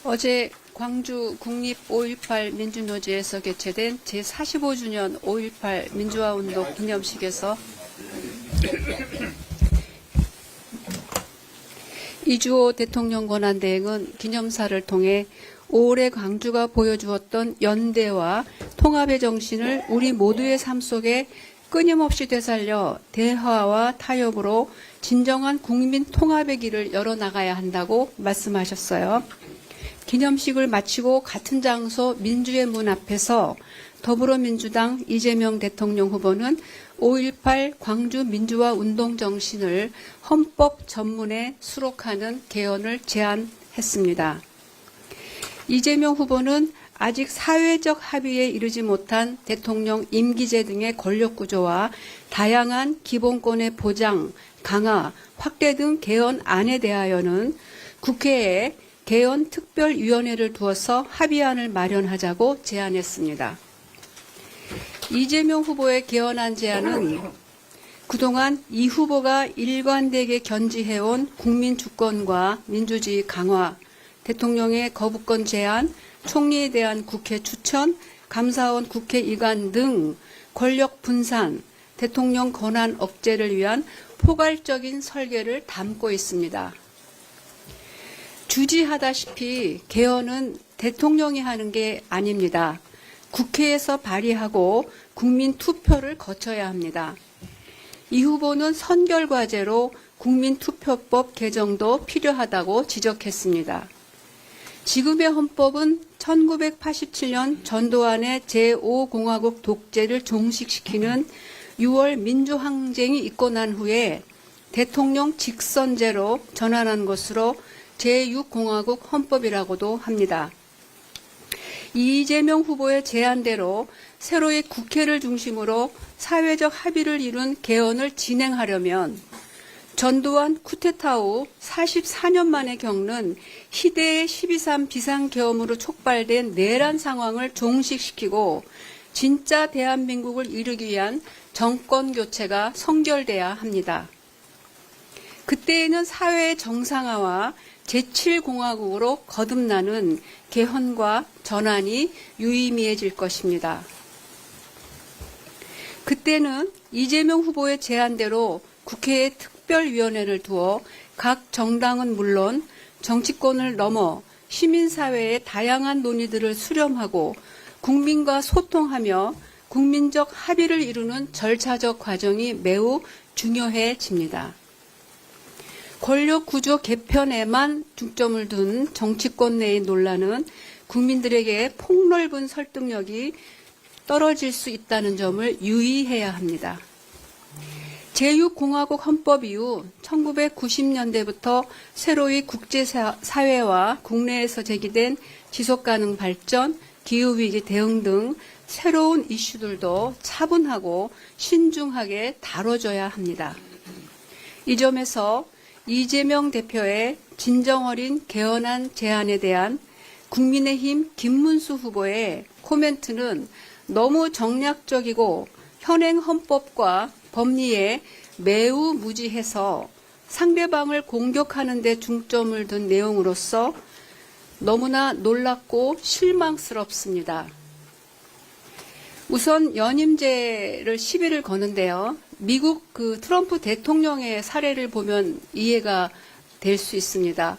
어제 광주 국립 5.18 민주노조에서 개최된 제45주년 5.18 민주화운동 기념식에서 이주호 대통령 권한대행은 기념사를 통해 올해 광주가 보여주었던 연대와 통합의 정신을 우리 모두의 삶 속에 끊임없이 되살려 대화와 타협으로 진정한 국민 통합의 길을 열어나가야 한다고 말씀하셨어요. 기념식을 마치고 같은 장소 민주의 문 앞에서 더불어민주당 이재명 대통령 후보는 5.18 광주 민주화 운동 정신을 헌법 전문에 수록하는 개헌을 제안했습니다. 이재명 후보는 아직 사회적 합의에 이르지 못한 대통령 임기제 등의 권력구조와 다양한 기본권의 보장, 강화, 확대 등 개헌안에 대하여는 국회에 개헌 특별위원회를 두어서 합의안을 마련하자고 제안했습니다. 이재명 후보의 개헌안 제안은 그동안 이 후보가 일관되게 견지해온 국민 주권과 민주주의 강화, 대통령의 거부권 제한, 총리에 대한 국회 추천, 감사원 국회 이관 등 권력 분산, 대통령 권한 억제를 위한 포괄적인 설계를 담고 있습니다. 주지하다시피 개헌은 대통령이 하는 게 아닙니다. 국회에서 발의하고 국민 투표를 거쳐야 합니다. 이 후보는 선결과제로 국민투표법 개정도 필요하다고 지적했습니다. 지금의 헌법은 1987년 전두환의 제5공화국 독재를 종식시키는 6월 민주항쟁이 있고 난 후에 대통령 직선제로 전환한 것으로 제6공화국 헌법이라고도 합니다. 이재명 후보의 제안대로 새로이 국회를 중심으로 사회적 합의를 이룬 개헌을 진행하려면 전두환 쿠데타 후 44년 만에 겪는 희대의 12.3 비상계엄으로 촉발된 내란 상황을 종식시키고 진짜 대한민국을 이루기 위한 정권 교체가 성결돼야 합니다. 그때에는 사회의 정상화와 제7공화국으로 거듭나는 개헌과 전환이 유의미해질 것입니다. 그때는 이재명 후보의 제안대로 국회에 특별위원회를 두어 각 정당은 물론 정치권을 넘어 시민사회의 다양한 논의들을 수렴하고 국민과 소통하며 국민적 합의를 이루는 절차적 과정이 매우 중요해집니다. 권력구조 개편에만 중점을 둔 정치권 내의 논란은 국민들에게 폭넓은 설득력이 떨어질 수 있다는 점을 유의해야 합니다. 제6공화국 헌법 이후 1990년대부터 새로이 국제사회와 국내에서 제기된 지속가능 발전, 기후위기 대응 등 새로운 이슈들도 차분하고 신중하게 다뤄져야 합니다. 이 점에서 이재명 대표의 진정어린 개헌안 제안에 대한 국민의힘 김문수 후보의 코멘트는 너무 정략적이고 현행 헌법과 법리에 매우 무지해서 상대방을 공격하는 데 중점을 둔 내용으로서 너무나 놀랍고 실망스럽습니다. 우선 연임제를 시비를 거는데요. 미국 트럼프 대통령의 사례를 보면 이해가 될 수 있습니다.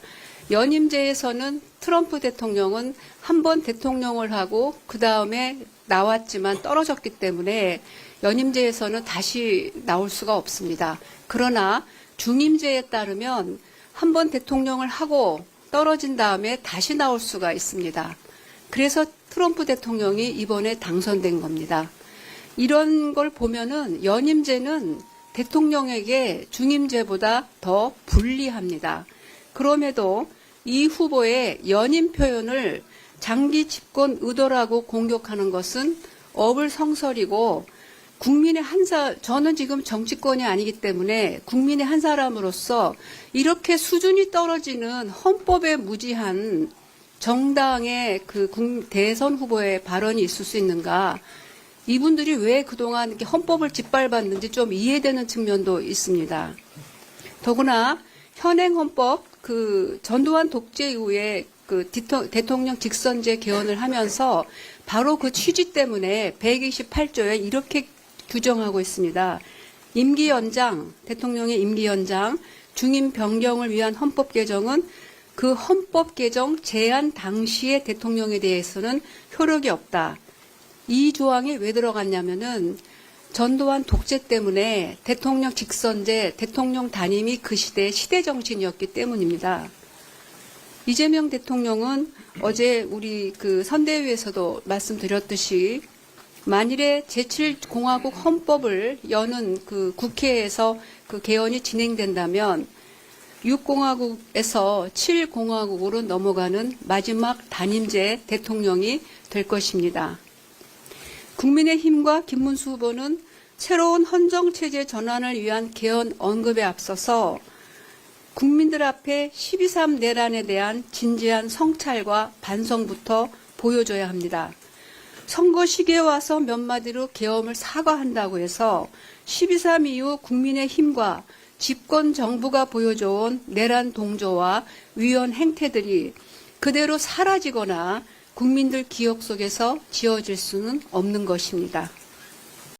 연임제에서는 트럼프 대통령은 한 번 대통령을 하고 그 다음에 나왔지만 떨어졌기 때문에 연임제에서는 다시 나올 수가 없습니다. 그러나 중임제에 따르면 한 번 대통령을 하고 떨어진 다음에 다시 나올 수가 있습니다. 그래서 트럼프 대통령이 이번에 당선된 겁니다. 이런 걸 보면은 연임제는 대통령에게 중임제보다 더 불리합니다. 그럼에도 이 후보의 연임 표현을 장기 집권 의도라고 공격하는 것은 어불성설이고 국민의 저는 지금 정치권이 아니기 때문에 국민의 한 사람으로서 이렇게 수준이 떨어지는 헌법에 무지한 정당의 대선 후보의 발언이 있을 수 있는가. 이분들이 왜 그동안 이렇게 헌법을 짓밟았는지 좀 이해되는 측면도 있습니다. 더구나 현행 헌법 전두환 독재 이후에 그 대통령 직선제 개헌을 하면서 바로 그 취지 때문에 128조에 이렇게 규정하고 있습니다. 임기 연장, 대통령의 임기 연장, 중임 변경을 위한 헌법 개정은 그 헌법 개정 제안 당시의 대통령에 대해서는 효력이 없다. 이 조항이 왜 들어갔냐면은 전두환 독재 때문에 대통령 직선제, 대통령 단임이 그 시대의 시대 정신이었기 때문입니다. 이재명 대통령은 어제 우리 그 선대위에서도 말씀드렸듯이 만일에 제7공화국 헌법을 여는 그 국회에서 그 개헌이 진행된다면 6공화국에서 7공화국으로 넘어가는 마지막 단임제 대통령이 될 것입니다. 국민의힘과 김문수 후보는 새로운 헌정체제 전환을 위한 개헌 언급에 앞서서 국민들 앞에 12.3 내란에 대한 진지한 성찰과 반성부터 보여줘야 합니다. 선거 시기에 와서 몇 마디로 계엄을 사과한다고 해서 12.3 이후 국민의힘과 집권 정부가 보여줘온 내란 동조와 위헌 행태들이 그대로 사라지거나 국민들 기억 속에서 지워질 수는 없는 것입니다.